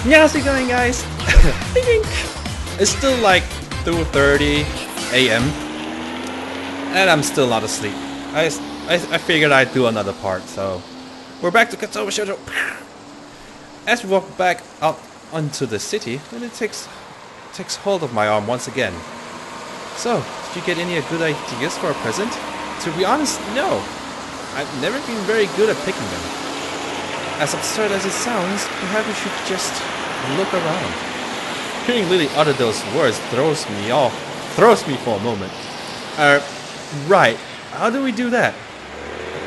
Yeah, how's it going, guys? It's still like 2:30 a.m. and I'm still not asleep. I figured I'd do another part, so we're back to Katawa Shoujo. As we walk back out onto the city, and it takes hold of my arm once again. So, did you get any good ideas for a present? To be honest, no. I've never been very good at picking them. As absurd as it sounds, perhaps we should just look around. Hearing Lily utter those words throws me for a moment. Right. How do we do that?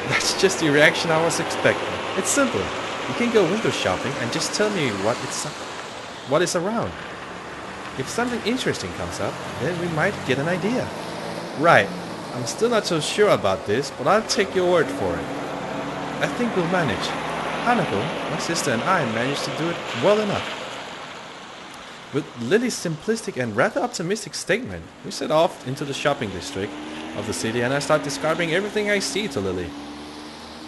That's just the reaction I was expecting. It's simple. You can go window shopping and just tell me what is around. If something interesting comes up, then we might get an idea. Right. I'm still not so sure about this, but I'll take your word for it. I think we'll manage. Hanako, my sister and I managed to do it well enough. With Lily's simplistic and rather optimistic statement, we set off into the shopping district of the city and I start describing everything I see to Lily.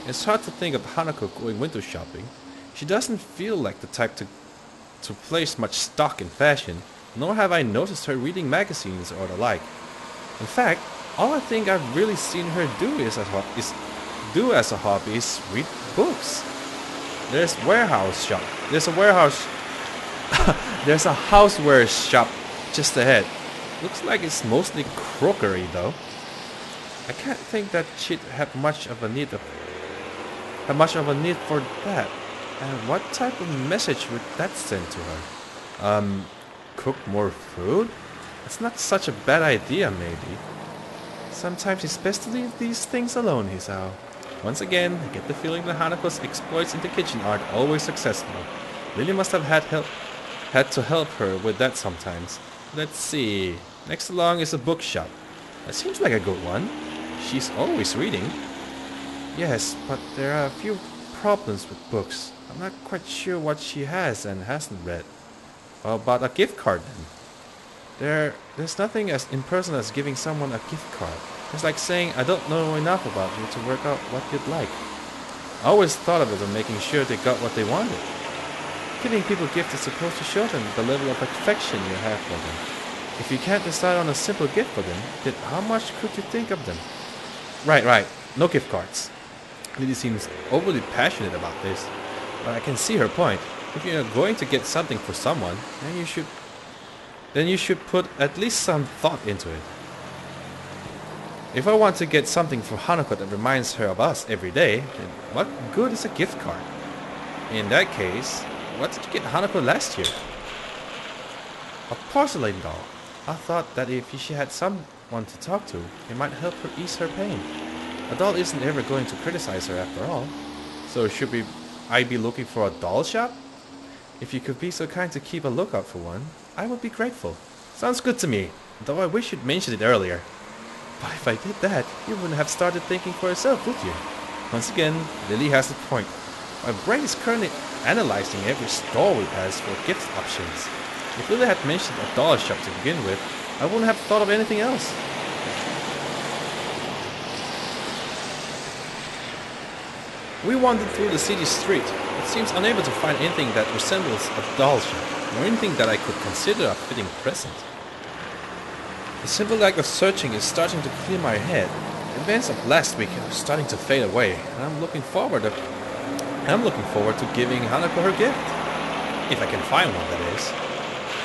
It's hard to think of Hanako going window shopping. She doesn't feel like the type to place much stock in fashion, nor have I noticed her reading magazines or the like. In fact, all I think I've really seen her do as a hobby is read books. There's a warehouse shop. There's a houseware shop just ahead. Looks like it's mostly crockery though. I can't think that she'd have much of a need for that. And what type of message would that send to her? Cook more food? It's not such a bad idea, maybe. Sometimes it's best to leave these things alone, Hisao. Once again, I get the feeling that Hanako's exploits in the kitchen aren't always successful. Lily must have had to help her with that sometimes. Let's see. Next along is a bookshop. That seems like a good one. She's always reading. Yes, but there are a few problems with books. I'm not quite sure what she has and hasn't read. How about a gift card then? There's nothing as impersonal as giving someone a gift card. It's like saying, I don't know enough about you to work out what you'd like. I always thought of it as making sure they got what they wanted. Giving people gifts is supposed to show them the level of affection you have for them. If you can't decide on a simple gift for them, then how much could you think of them? Right. No gift cards. Lily seems overly passionate about this, but I can see her point. If you're going to get something for someone, then you should put at least some thought into it. If I want to get something for Hanako that reminds her of us every day, then what good is a gift card? In that case, what did you get Hanako last year? A porcelain doll. I thought that if she had someone to talk to, it might help her ease her pain. A doll isn't ever going to criticize her after all. So I be looking for a doll shop? If you could be so kind to keep a lookout for one, I would be grateful. Sounds good to me, though I wish you'd mentioned it earlier. But if I did that, you wouldn't have started thinking for yourself, would you? Once again, Lily has a point. My brain is currently analyzing every store we pass for gift options. If Lily had mentioned a doll shop to begin with, I wouldn't have thought of anything else. We wandered through the city street, but seems unable to find anything that resembles a doll shop, or anything that I could consider a fitting present. The simple act of searching is starting to clear my head. The events of last week are starting to fade away, and I'm looking forward to giving Hanako her gift. If I can find one, that is.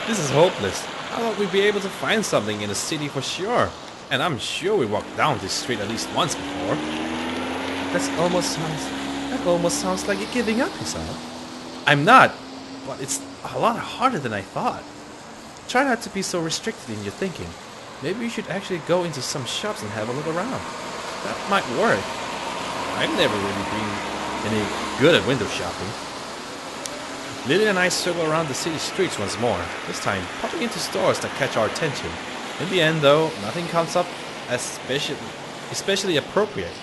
This is hopeless. How about we be able to find something in the city for sure? And I'm sure we walked down this street at least once before. That almost sounds like you're giving up, Hisao. I'm not, but it's a lot harder than I thought. Try not to be so restricted in your thinking. Maybe you should actually go into some shops and have a look around. That might work. I've never really been any good at window shopping. Lily and I circle around the city streets once more, this time popping into stores that catch our attention. In the end, though, nothing comes up as especially appropriate.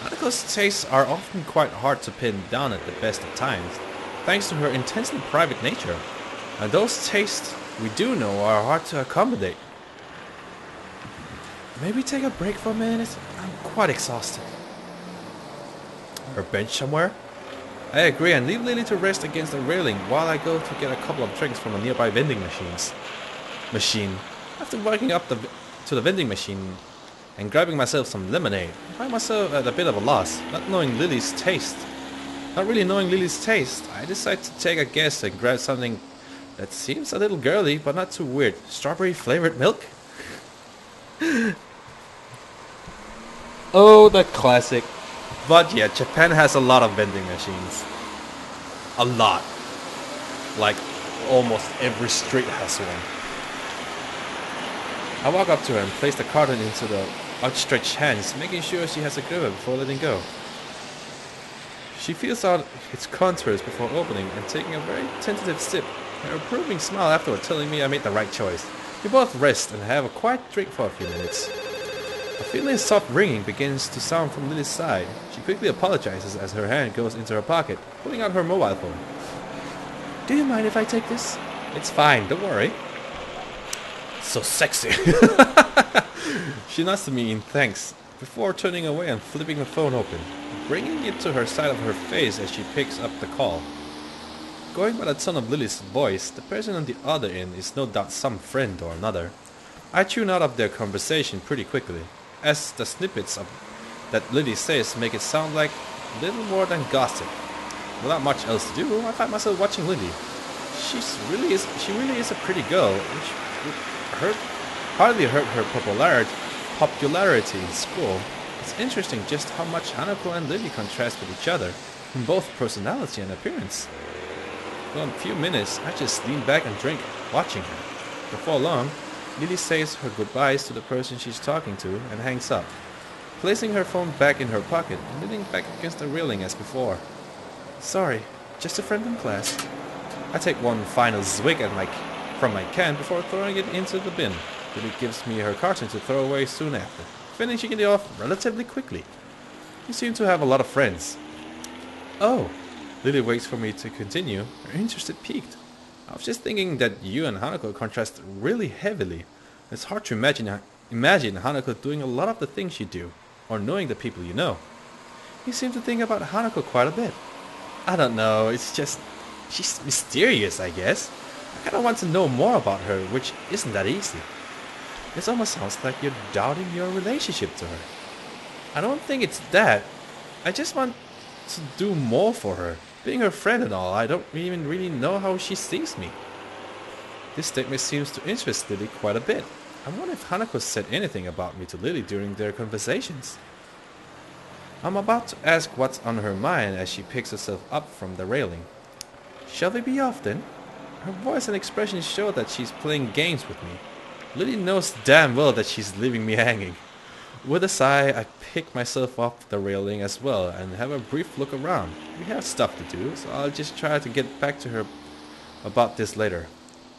Hanako's tastes are often quite hard to pin down at the best of times, thanks to her intensely private nature. And those tastes we do know are hard to accommodate. Maybe take a break for a minute? I'm quite exhausted. Or a bench somewhere? I agree and leave Lily to rest against the railing while I go to get a couple of drinks from a nearby vending machine. After walking up to the vending machine and grabbing myself some lemonade, I find myself at a bit of a loss, not really knowing Lily's taste. I decide to take a guess and grab something that seems a little girly but not too weird. Strawberry flavored milk? Oh, the classic. But yeah, Japan has a lot of vending machines. A lot. Like, almost every street has one. I walk up to her and place the carton into the outstretched hands, making sure she has a grip before letting go. She feels out its contours before opening and taking a very tentative sip, an approving smile afterward telling me I made the right choice. We both rest and have a quiet drink for a few minutes. A feeling soft ringing begins to sound from Lily's side. She quickly apologizes as her hand goes into her pocket, pulling out her mobile phone. Do you mind if I take this? It's fine, don't worry. So sexy. She nods to me in thanks, before turning away and flipping the phone open, bringing it to her side of her face as she picks up the call. Going by the tone of Lily's voice, the person on the other end is no doubt some friend or another. I tune out of their conversation pretty quickly, as the snippets that Lily says make it sound like little more than gossip. Without much else to do, I find myself watching Lily. She really is a pretty girl, which would hardly hurt her popularity in school. It's interesting just how much Hanako and Lily contrast with each other, in both personality and appearance. For a few minutes, I just lean back and drink, watching her. Before long, Lily says her goodbyes to the person she's talking to and hangs up, placing her phone back in her pocket and leaning back against the railing as before. Sorry, just a friend from class. I take one final zwig from my can before throwing it into the bin. Lily gives me her carton to throw away soon after, finishing it off relatively quickly. You seem to have a lot of friends. Oh, Lily waits for me to continue, her interest piqued. I was just thinking that you and Hanako contrast really heavily. It's hard to imagine Hanako doing a lot of the things you do, or knowing the people you know. You seem to think about Hanako quite a bit. I don't know, it's just... she's mysterious, I guess. I kinda want to know more about her, which isn't that easy. It almost sounds like you're doubting your relationship to her. I don't think it's that. I just want to do more for her. Being her friend and all, I don't even really know how she sees me. This statement seems to interest Lily quite a bit. I wonder if Hanako said anything about me to Lily during their conversations. I'm about to ask what's on her mind as she picks herself up from the railing. Shall we be off then? Her voice and expression show that she's playing games with me. Lily knows damn well that she's leaving me hanging. With a sigh, I pick myself off the railing as well and have a brief look around. We have stuff to do, so I'll just try to get back to her about this later.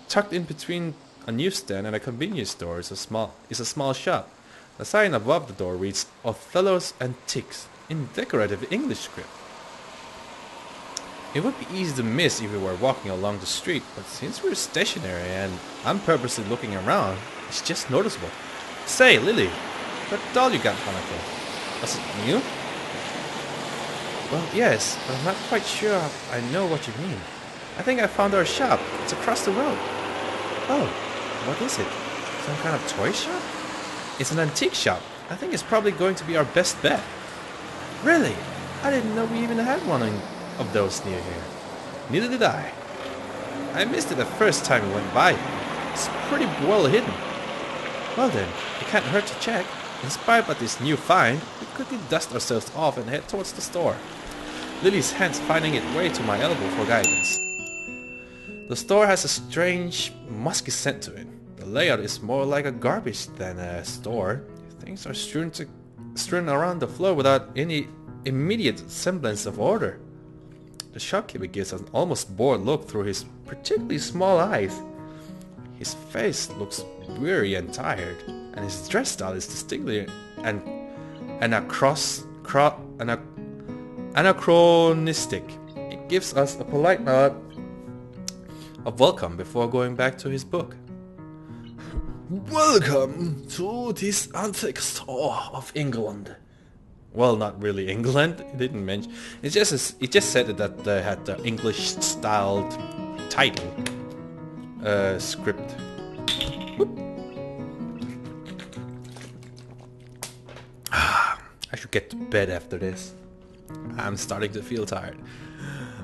Tucked in between a newsstand and a convenience store is a small shop. The sign above the door reads Othello's Antiques in decorative English script. It would be easy to miss if we were walking along the street, but since we're stationary and I'm purposely looking around, it's just noticeable. Say, Lily, that doll you got, Hanako, was it new? Well, yes, but I'm not quite sure I know what you mean. I think I found our shop. It's across the road. Oh, what is it? Some kind of toy shop? It's an antique shop. I think it's probably going to be our best bet. Really? I didn't know we even had one of those near here. Neither did I. I missed it the first time we went by. It's pretty well hidden. Well then, it can't hurt to check. Inspired by this new find, we quickly dust ourselves off and head towards the store. Lily's hands finding its way to my elbow for guidance. The store has a strange, musky scent to it. The layout is more like a garbage than a store. Things are strewn around the floor without any immediate semblance of order. The shopkeeper gives an almost bored look through his particularly small eyes. His face looks weary and tired, and his dress style is distinctly anachronistic. It gives us a polite nod of welcome before going back to his book. Welcome to this antique store of England. Well, not really England. It didn't mention. It just said that they had the English-styled title script. I should get to bed after this. I'm starting to feel tired.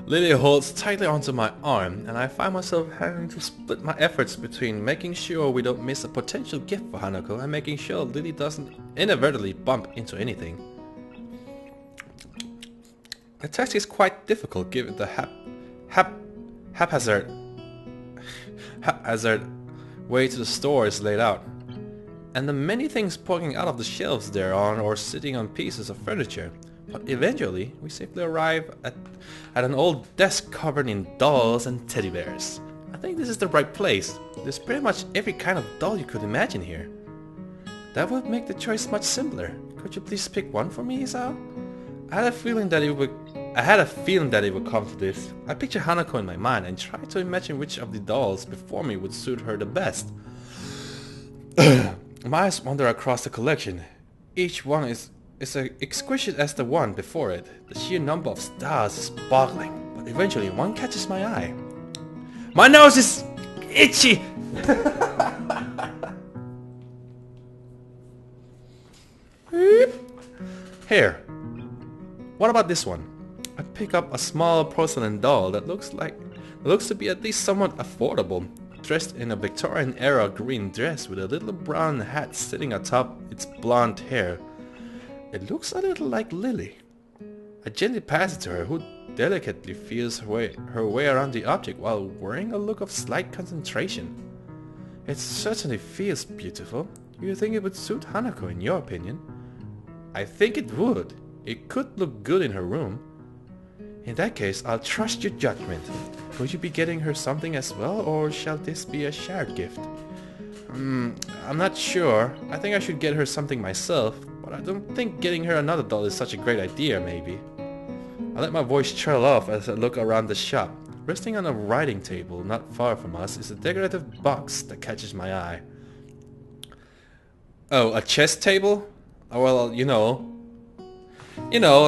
Lily holds tightly onto my arm, and I find myself having to split my efforts between making sure we don't miss a potential gift for Hanako and making sure Lily doesn't inadvertently bump into anything. The task is quite difficult given the haphazard way to the store is laid out, and the many things poking out of the shelves thereon or sitting on pieces of furniture. But eventually, we safely arrive at an old desk covered in dolls and teddy bears. I think this is the right place. There's pretty much every kind of doll you could imagine here. That would make the choice much simpler. Could you please pick one for me, Isao? I had a feeling that it would come to this. I pictured Hanako in my mind and tried to imagine which of the dolls before me would suit her the best. My eyes wander across the collection. Each one is as exquisite as the one before it. The sheer number of stars is boggling, but eventually one catches my eye. My nose is itchy! Here. What about this one? I pick up a small porcelain doll that looks to be at least somewhat affordable, dressed in a Victorian-era green dress with a little brown hat sitting atop its blonde hair. It looks a little like Lily. I gently pass it to her, who delicately feels her way around the object while wearing a look of slight concentration. It certainly feels beautiful. Do you think it would suit Hanako in your opinion? I think it would. It could look good in her room. In that case, I'll trust your judgment. Will you be getting her something as well, or shall this be a shared gift? I'm not sure. I think I should get her something myself, but I don't think getting her another doll is such a great idea, maybe. I let my voice trail off as I look around the shop. Resting on a writing table not far from us is a decorative box that catches my eye. Oh, a chess table? Oh, well, you know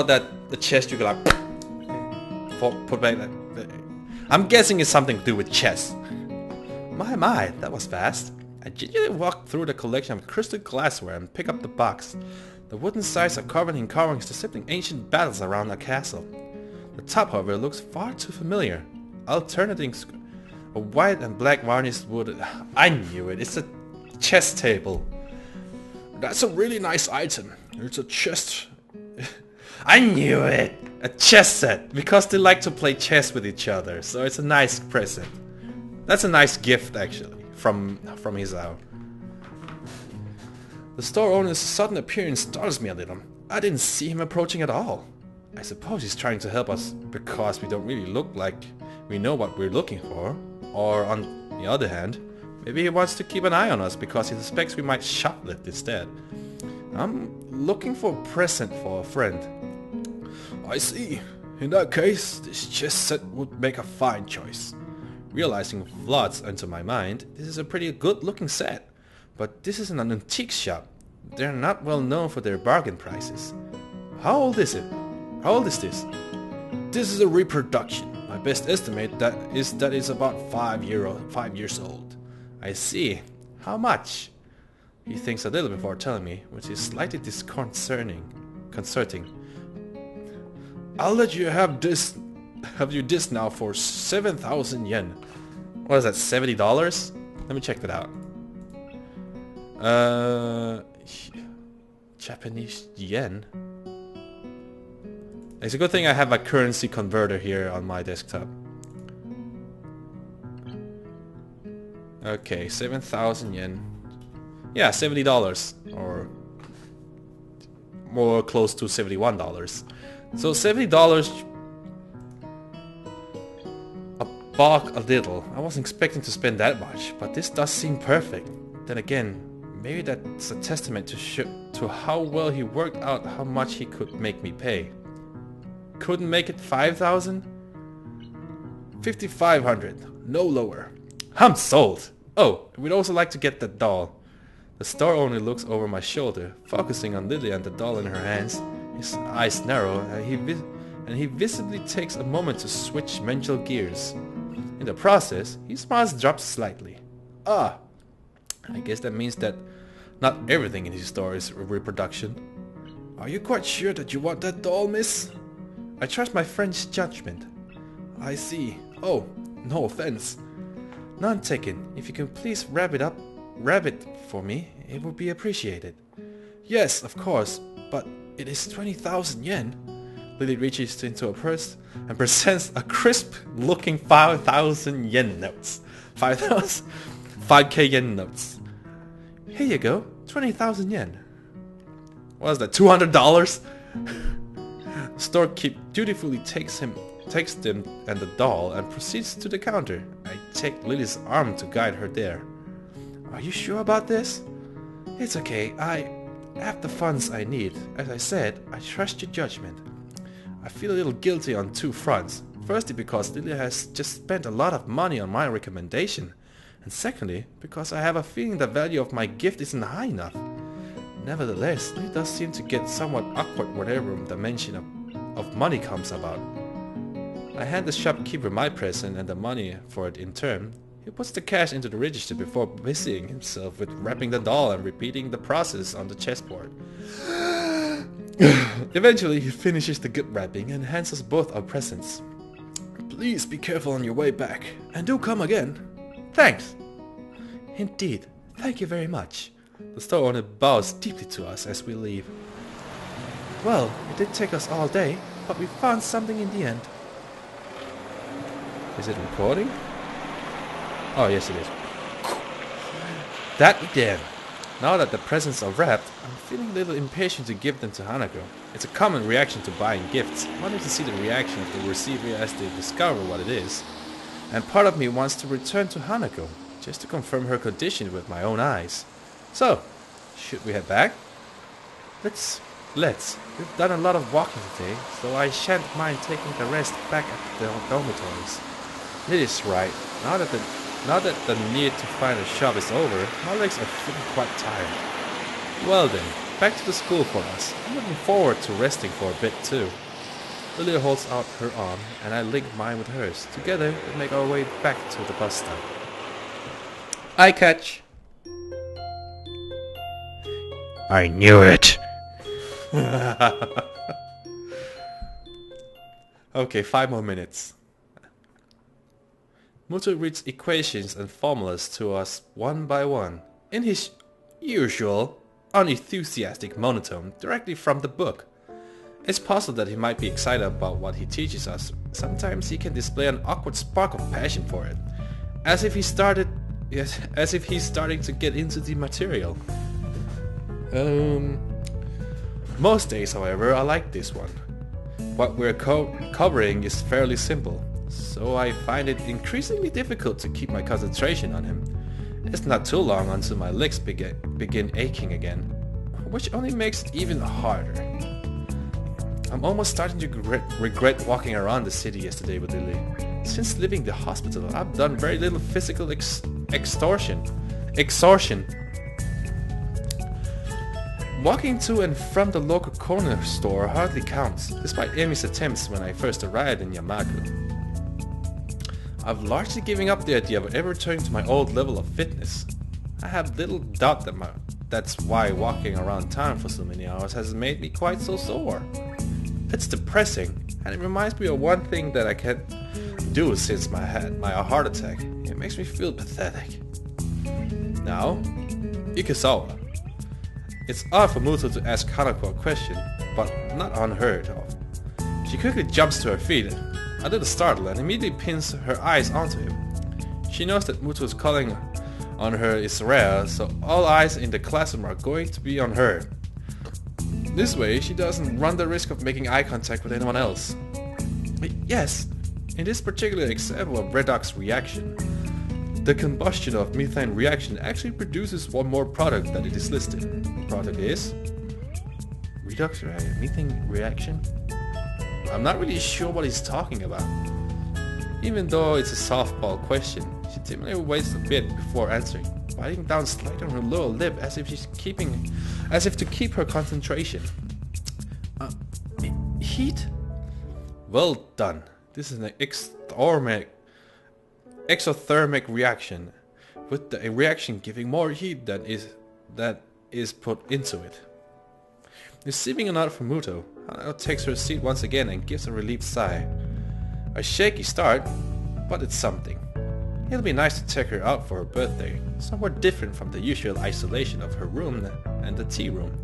that the chest you can like put back. I'm guessing it's something to do with chess. My, that was fast. I gingerly walk through the collection of crystal glassware and pick up the box. The wooden sides are covered in carvings depicting ancient battles around a castle. The top, however, looks far too familiar. Alternating a white and black varnished wood. I knew it. It's a chess table. That's a really nice item. It's a chest. I knew it! A chess set, because they like to play chess with each other, so it's a nice present. That's a nice gift, actually, from Isao. The store owner's sudden appearance startles me a little. I didn't see him approaching at all. I suppose he's trying to help us because we don't really look like we know what we're looking for. Or on the other hand, maybe he wants to keep an eye on us because he suspects we might shoplift instead. I'm looking for a present for a friend. I see. In that case, this chess set would make a fine choice. Realizing flaws enter my mind, this is a pretty good looking set. But this is an antique shop. They're not well known for their bargain prices. How old is it? How old is this? This is a reproduction. My best estimate that it's about 5 years old. I see. How much? He thinks a little before telling me, which is slightly concerning. I'll let you have this now for 7,000 yen. What is that, $70? Let me check that out. Japanese yen. It's a good thing I have a currency converter here on my desktop. Okay, 7,000 yen. Yeah, $70, or more close to $71. So $70 a buck a little. I wasn't expecting to spend that much, but this does seem perfect. Then again, maybe that's a testament to how well he worked out how much he could make me pay. Couldn't make it 5,000? 5,500, no lower. I'm sold. Oh, we'd also like to get that doll. The store owner looks over my shoulder, focusing on Lily and the doll in her hands. His eyes narrow and he visibly takes a moment to switch mental gears. In the process, his smile drops slightly. Ah, I guess that means that not everything in his story is a reproduction. Are you quite sure that you want that doll, miss? I trust my friend's judgment. I see. Oh, no offense. None taken. If you can please wrap it for me, it would be appreciated. Yes, of course, but it is 20,000 yen. Lily reaches into a purse and presents a crisp-looking 5,000 yen notes. 5k yen notes. Here you go, 20,000 yen. What is that, $200? The storekeeper dutifully takes them and the doll and proceeds to the counter. I take Lily's arm to guide her there. Are you sure about this? It's okay, I have the funds I need. As I said, I trust your judgment. I feel a little guilty on two fronts. Firstly, because Lily has just spent a lot of money on my recommendation. And secondly, because I have a feeling the value of my gift isn't high enough. Nevertheless, Lily does seem to get somewhat awkward whenever the mention of money comes about. I hand the shopkeeper my present and the money for it in turn. He puts the cash into the register before busying himself with wrapping the doll and repeating the process on the chessboard. Eventually, he finishes the gift wrapping and hands us both our presents. Please be careful on your way back, and do come again. Thanks. Indeed, thank you very much. The store owner bows deeply to us as we leave. Well, it did take us all day, but we found something in the end. Is it recording? Oh, yes it is. That again. Now that the presents are wrapped, I'm feeling a little impatient to give them to Hanako. It's a common reaction to buying gifts, wanting to see the reaction of the receiver as they discover what it is. And part of me wants to return to Hanako, just to confirm her condition with my own eyes. So, should we head back? Let's. We've done a lot of walking today, so I shan't mind taking the rest back at the dormitories. Lily's right. Now that the need to find a shop is over, my legs are feeling quite tired. Well then, back to the school for us. I'm looking forward to resting for a bit too. Lily holds out her arm, and I link mine with hers. Together, we make our way back to the bus stop. I catch. I knew it. Okay, 5 more minutes. Muto reads equations and formulas to us one by one, in his usual, unenthusiastic monotone, directly from the book. It's possible that he might be excited about what he teaches us. Sometimes he can display an awkward spark of passion for it, as if he's starting to get into the material. Most days, however, I like this one. What we're covering is fairly simple, so I find it increasingly difficult to keep my concentration on him. It's not too long until my legs begin aching again, which only makes it even harder. I'm almost starting to regret walking around the city yesterday with Lily. Since leaving the hospital, I've done very little physical extortion. Walking to and from the local corner store hardly counts, despite Emi's attempts when I first arrived in Yamaku. I've largely given up the idea of ever returning to my old level of fitness. I have little doubt that that's why walking around town for so many hours has made me quite so sore. It's depressing, and it reminds me of one thing that I can't do since my heart attack. It makes me feel pathetic. Now, Ikesawa. It's odd for Muto to ask Hanako a question, but not unheard of. She quickly jumps to her feet, a little startled, and immediately pins her eyes onto him. She knows that Muto's calling on her is rare, so all eyes in the classroom are going to be on her. This way, she doesn't run the risk of making eye contact with anyone else. But yes, in this particular example of redox reaction, the combustion of methane reaction actually produces one more product that it is listed. The product is redox methane reaction? I'm not really sure what he's talking about. Even though it's a softball question, she timidly waits a bit before answering, biting down slightly on her lower lip as if to keep her concentration. Heat? Well done. This is an exothermic reaction, with the reaction giving more heat than is put into it. Receiving a nod from Muto, Hanako takes her seat once again and gives a relieved sigh. A shaky start, but it's something. It'll be nice to take her out for her birthday, somewhere different from the usual isolation of her room and the tea room.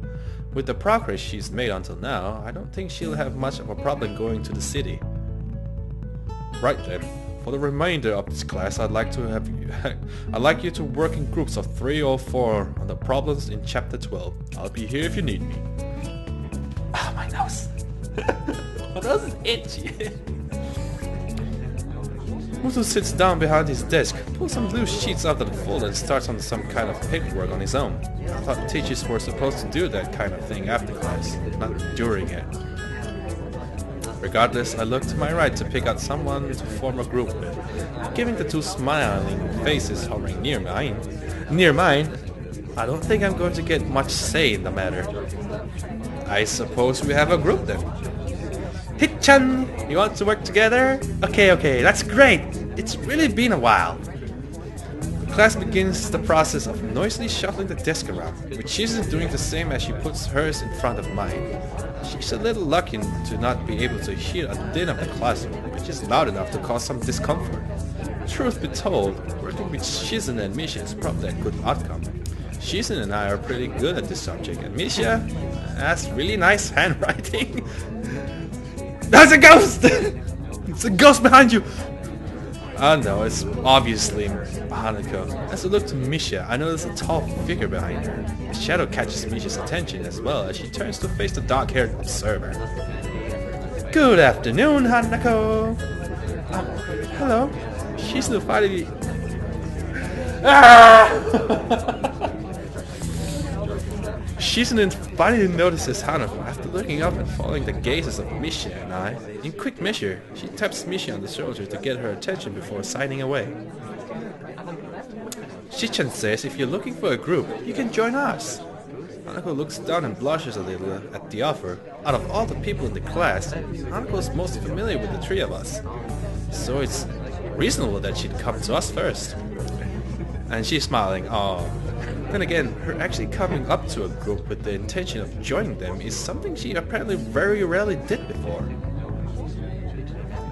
With the progress she's made until now, I don't think she'll have much of a problem going to the city. Right then, for the remainder of this class, I'd like you to work in groups of 3 or 4 on the problems in chapter 12. I'll be here if you need me. Ah, my nose. My nose is itchy. Muto sits down behind his desk, pulls some loose sheets out of the folder and starts on some kind of paperwork on his own. I thought teachers were supposed to do that kind of thing after class, not during it. Regardless, I look to my right to pick out someone to form a group with, giving the 2 smiling faces hovering near mine. I don't think I'm going to get much say in the matter. I suppose we have a group then. Hit-chan, you want to work together? Okay, that's great. It's really been a while. The class begins the process of noisily shuffling the desk around, with Shizune doing the same as she puts hers in front of mine. She's a little lucky to not be able to hear a din of the classroom, which is loud enough to cause some discomfort. Truth be told, working with Shizune and Misha is probably a good outcome. Shizune and I are pretty good at this subject, and Misha has really nice handwriting. There's a ghost! It's a ghost behind you! Oh no, it's obviously Hanako. As I look to Misha, I notice a tall figure behind her. A shadow catches Misha's attention as well as she turns to face the dark-haired observer. Good afternoon, Hanako! Hello? She's finally... Shizune finally notices Hanako after looking up and following the gazes of Misha and I. In quick measure, she taps Misha on the shoulder to get her attention before signing away. Shichan says if you're looking for a group, you can join us. Hanako looks down and blushes a little at the offer. Out of all the people in the class, Hanako is most familiar with the 3 of us. So it's reasonable that she'd come to us first. And she's smiling. Oh. Then again, her actually coming up to a group with the intention of joining them is something she apparently very rarely did before.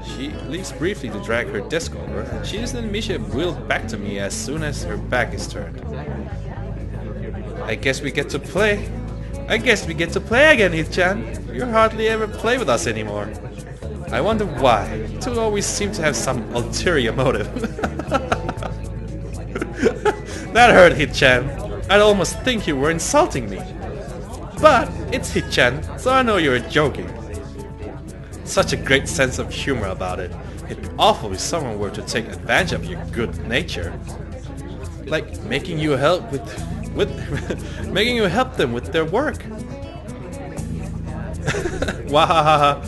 She leaves briefly to drag her desk over, and Shizune and Misha wheel back to me as soon as her back is turned. I guess we get to play again, Hit-chan. You hardly ever play with us anymore. I wonder why. You 2 always seem to have some ulterior motive. That hurt, Hit-chan. I'd almost think you were insulting me. But it's Hit-chan, so I know you're joking. Such a great sense of humor about it. It'd be awful if someone were to take advantage of your good nature. Like making you help making you help them with their work. Wahahaha.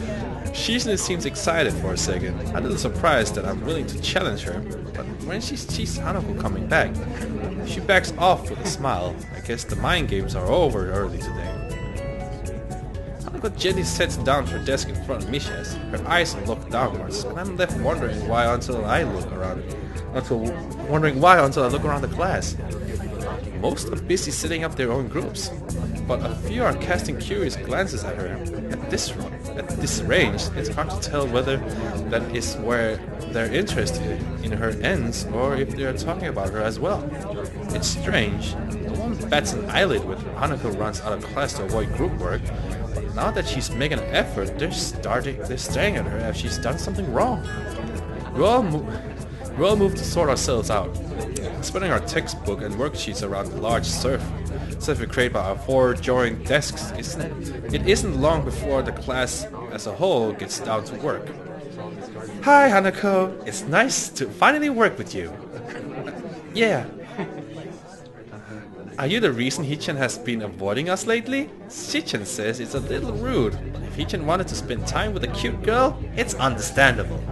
Shizune seems excited for a second, a little surprised that I'm willing to challenge her, but when she sees Hanako coming back, she backs off with a smile. I guess the mind games are over early today. Hanako gently sits down her desk in front of Misha's. Her eyes look downwards, and I'm left wondering why until I look around the class. Most are busy setting up their own groups, but a few are casting curious glances at her. At this range, it's hard to tell whether that is where their interest in her ends or if they are talking about her as well. It's strange. No one bats an eyelid when Hanako runs out of class to avoid group work, but now that she's making an effort, they're staring at her as she's done something wrong. We all move to sort ourselves out, spreading our textbook and worksheets around the large surface created by our 4 joined desks. It isn't long before the class as a whole gets down to work. Hi Hanako, it's nice to finally work with you. Yeah. Are you the reason Hichan has been avoiding us lately? Shichan says it's a little rude, but if Hichan wanted to spend time with a cute girl, it's understandable.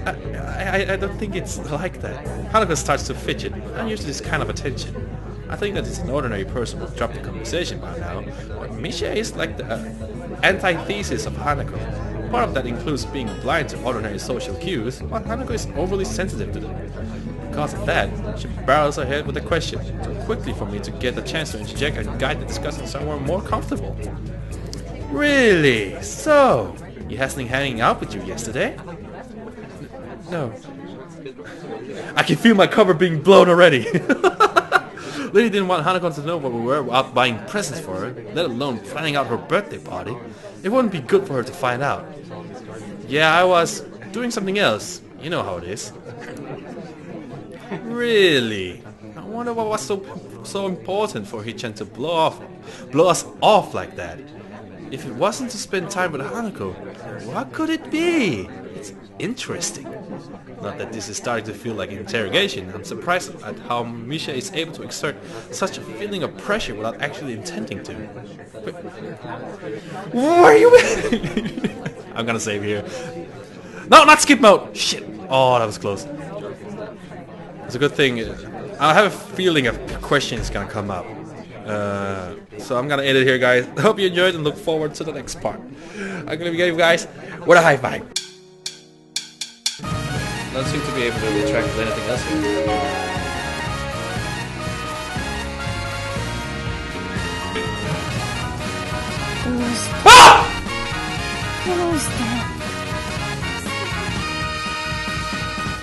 I don't think it's like that. Hanako starts to fidget. I'm used to this kind of attention. I think that it's an ordinary person would drop the conversation by now, but Misha is like the... antithesis of Hanako. Part of that includes being blind to ordinary social cues, while Hanako is overly sensitive to them. Because of that, she barrels ahead with a question, too quickly for me to get a chance to interject and guide the discussion somewhere more comfortable. Really? So, he hasn't been hanging out with you yesterday? No. I can feel my cover being blown already. Lily didn't want Hanako to know what we were out buying presents for her, let alone planning out her birthday party. It wouldn't be good for her to find out. Yeah, I was doing something else. You know how it is. Really? I wonder what was so important for Hichan to blow us off like that. If it wasn't to spend time with Hanako, what could it be? It's interesting. Not that this is starting to feel like an interrogation. I'm surprised at how Misha is able to exert such a feeling of pressure without actually intending to. Wait. Where are you? I'm gonna save here. No, not skip mode! Shit! Oh, that was close. It's a good thing. I have a feeling a question is gonna come up. So I'm gonna end it here, guys. I hope you enjoyed and look forward to the next part. I'm gonna give you guys with a high five. Don't seem to be able to interact with anything else here. Ah!